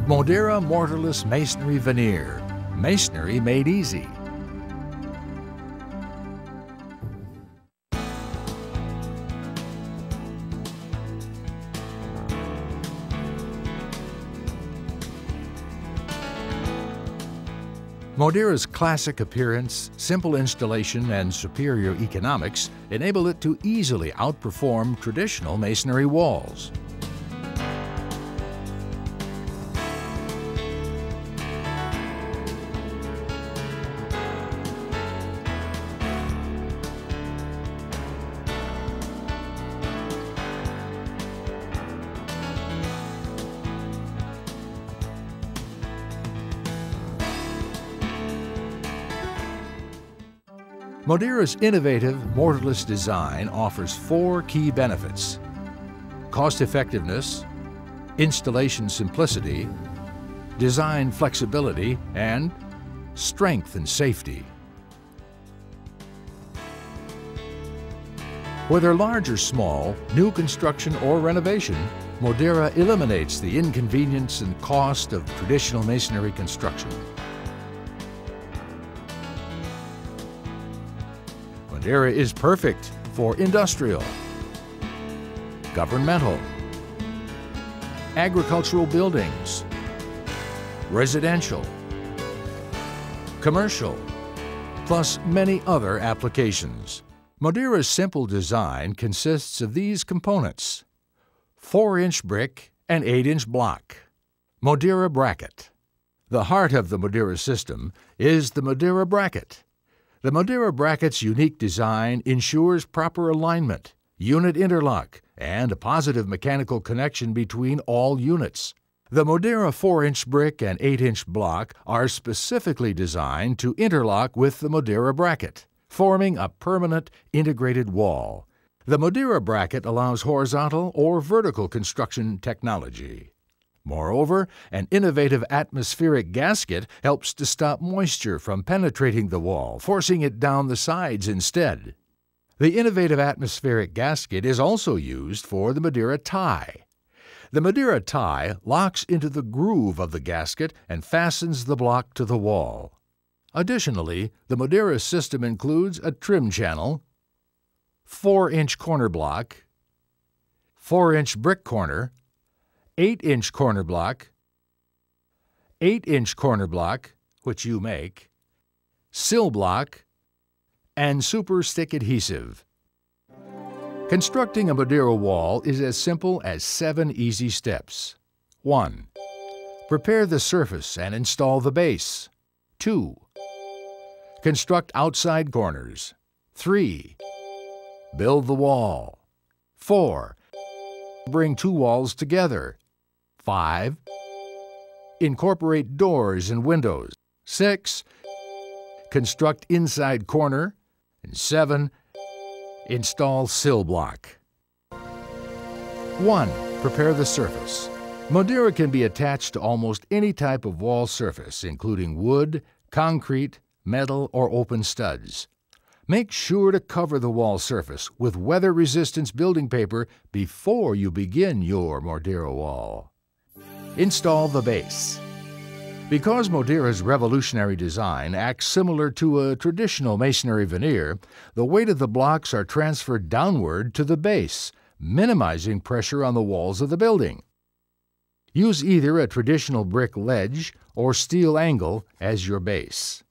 Moderra Mortarless Masonry Veneer. Masonry made easy. Moderra's classic appearance, simple installation, and superior economics enable it to easily outperform traditional masonry walls. Moderra's innovative mortarless design offers 4 key benefits: cost-effectiveness, installation simplicity, design flexibility, and strength and safety. Whether large or small, new construction or renovation, Moderra eliminates the inconvenience and cost of traditional masonry construction. Moderra is perfect for industrial, governmental, agricultural buildings, residential, commercial, plus many other applications. Moderra's simple design consists of these components: 4-inch brick and 8-inch block. Moderra bracket. The heart of the Moderra system is the Moderra bracket. The Moderra bracket's unique design ensures proper alignment, unit interlock, and a positive mechanical connection between all units. The Moderra 4-inch brick and 8-inch block are specifically designed to interlock with the Moderra bracket, forming a permanent integrated wall. The Moderra bracket allows horizontal or vertical construction technology. Moreover, an innovative atmospheric gasket helps to stop moisture from penetrating the wall, forcing it down the sides instead. The innovative atmospheric gasket is also used for the Moderra tie. The Moderra tie locks into the groove of the gasket and fastens the block to the wall. Additionally, the Moderra system includes a trim channel, 4-inch corner block, 4-inch brick corner, 8-inch corner block, 8-inch corner block, which you make, sill block, and super stick adhesive. Constructing a Moderra wall is as simple as 7 easy steps. 1. Prepare the surface and install the base. 2. Construct outside corners. 3. Build the wall. 4. Bring 2 walls together. 5. Incorporate doors and windows. 6. Construct inside corner. And 7. Install sill block. 1. Prepare the surface. Moderra can be attached to almost any type of wall surface, including wood, concrete, metal, or open studs. Make sure to cover the wall surface with weather-resistant building paper before you begin your Moderra wall. Install the base. Because Moderra's revolutionary design acts similar to a traditional masonry veneer, the weight of the blocks are transferred downward to the base, minimizing pressure on the walls of the building. Use either a traditional brick ledge or steel angle as your base.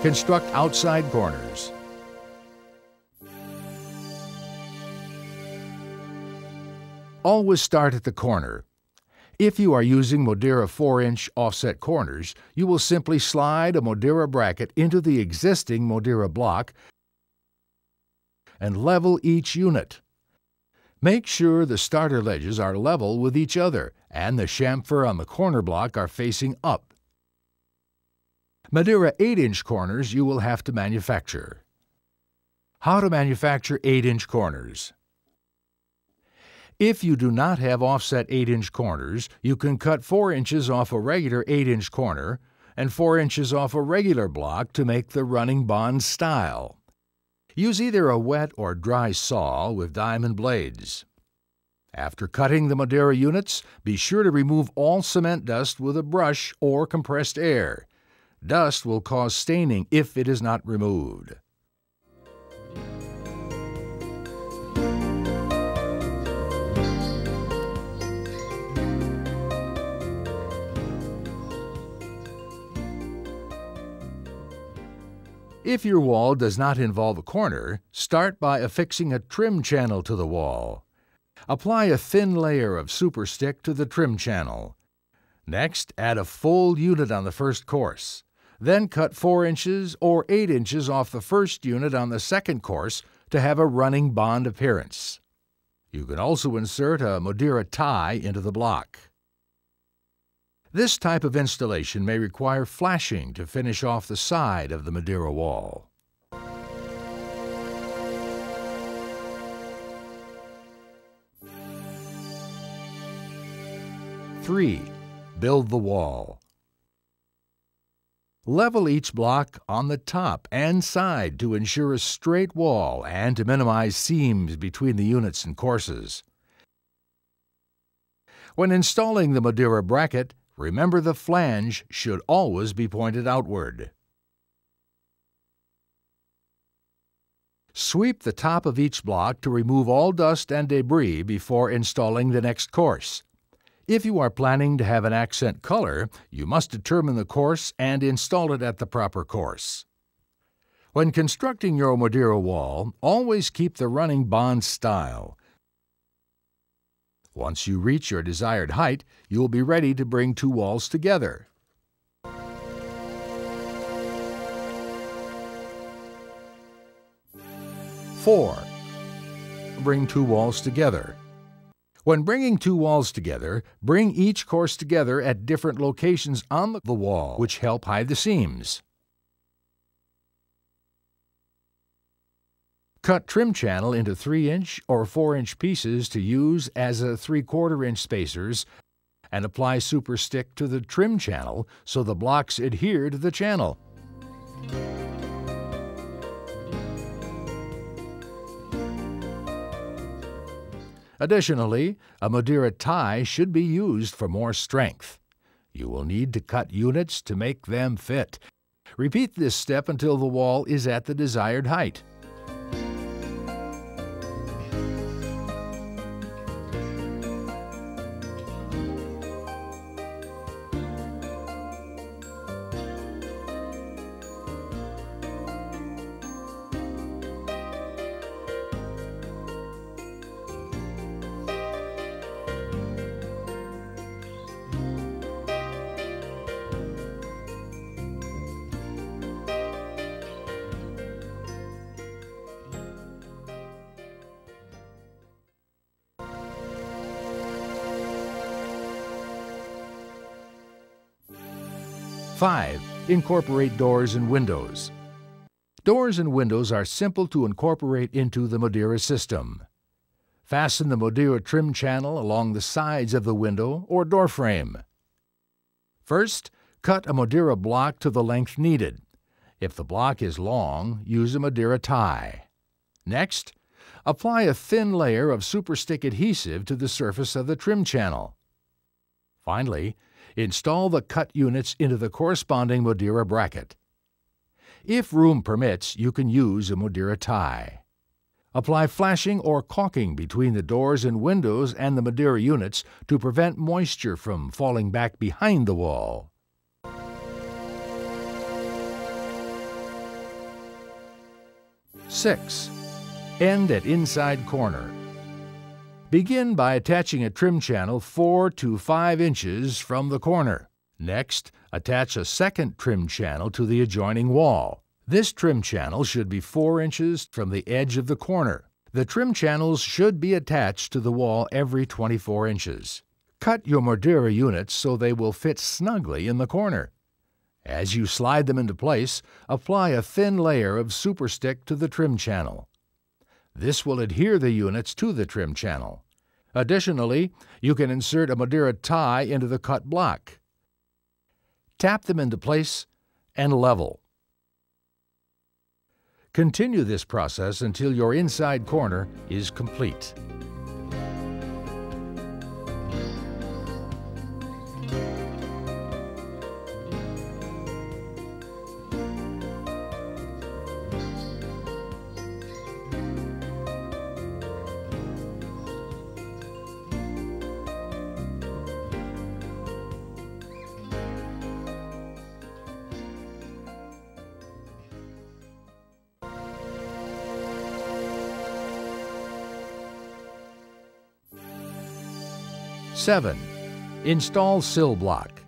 Construct outside corners. Always start at the corner. If you are using Moderra 4-inch offset corners, you will simply slide a Moderra bracket into the existing Moderra block and level each unit. Make sure the starter ledges are level with each other and the chamfer on the corner block are facing up. Moderra 8-inch corners you will have to manufacture. How to manufacture 8-inch corners. If you do not have offset 8-inch corners, you can cut 4 inches off a regular 8-inch corner and 4 inches off a regular block to make the running bond style. Use either a wet or dry saw with diamond blades. After cutting the Moderra units, be sure to remove all cement dust with a brush or compressed air. Dust will cause staining if it is not removed. If your wall does not involve a corner, start by affixing a trim channel to the wall. Apply a thin layer of super stick to the trim channel. Next, add a full unit on the first course. Then cut 4 inches or 8 inches off the first unit on the second course to have a running bond appearance. You can also insert a Moderra tie into the block. This type of installation may require flashing to finish off the side of the Moderra wall. 3. Build the wall. Level each block on the top and side to ensure a straight wall and to minimize seams between the units and courses. When installing the Moderra bracket, remember the flange should always be pointed outward. Sweep the top of each block to remove all dust and debris before installing the next course. If you are planning to have an accent color, you must determine the course and install it at the proper course. When constructing your Moderra wall, always keep the running bond style. Once you reach your desired height, you will be ready to bring 2 walls together. Four. Bring 2 walls together. When bringing 2 walls together, bring each course together at different locations on the wall, which help hide the seams. Cut trim channel into 3-inch or 4-inch pieces to use as a 3/4-inch spacers and apply super stick to the trim channel so the blocks adhere to the channel. Additionally, a Moderra tie should be used for more strength. You will need to cut units to make them fit. Repeat this step until the wall is at the desired height. Five. Incorporate doors and windows. Doors and windows are simple to incorporate into the Moderra system. Fasten the Moderra trim channel along the sides of the window or door frame. First, cut a Moderra block to the length needed. If the block is long, use a Moderra tie. Next, apply a thin layer of super stick adhesive to the surface of the trim channel. Finally, install the cut units into the corresponding Moderra bracket. If room permits, you can use a Moderra tie. Apply flashing or caulking between the doors and windows and the Moderra units to prevent moisture from falling back behind the wall. Six. End at inside corner. Begin by attaching a trim channel 4 to 5 inches from the corner. Next, attach a second trim channel to the adjoining wall. This trim channel should be 4 inches from the edge of the corner. The trim channels should be attached to the wall every 24 inches. Cut your Moderra units so they will fit snugly in the corner. As you slide them into place, apply a thin layer of super stick to the trim channel. This will adhere the units to the trim channel. Additionally, you can insert a Moderra tie into the cut block. Tap them into place and level. Continue this process until your inside corner is complete. 7. Install sill block.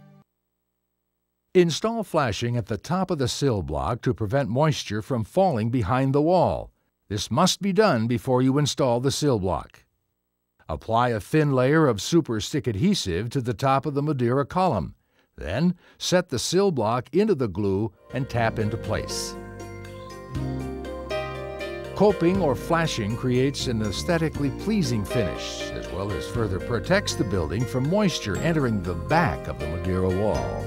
Install flashing at the top of the sill block to prevent moisture from falling behind the wall. This must be done before you install the sill block. Apply a thin layer of super stick adhesive to the top of the Moderra column. Then set the sill block into the glue and tap into place. Coping or flashing creates an aesthetically pleasing finish, as well as further protects the building from moisture entering the back of the Moderra wall.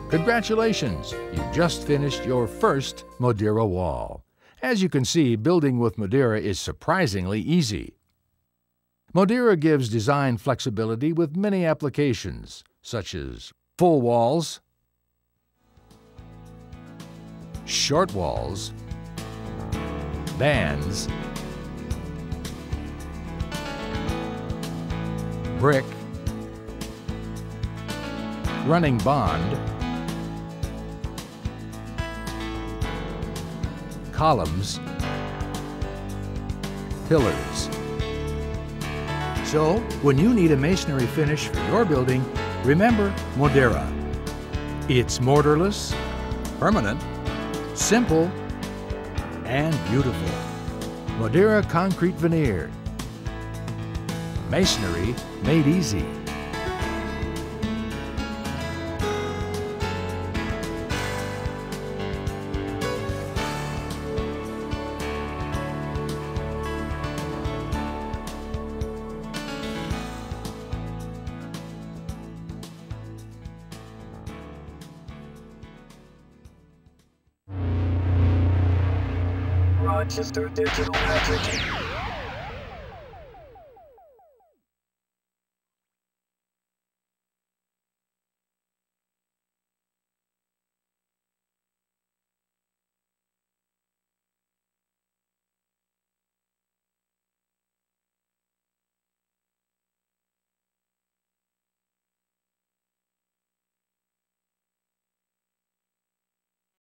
Congratulations! You've just finished your first Moderra wall. As you can see, building with Moderra is surprisingly easy. Moderra gives design flexibility with many applications, such as full walls, short walls, bands, brick, running bond, columns, pillars. So, when you need a masonry finish for your building, remember Moderra. It's mortarless, permanent, simple, and beautiful. Moderra concrete veneer. Masonry made easy. Rochester Digital Magic.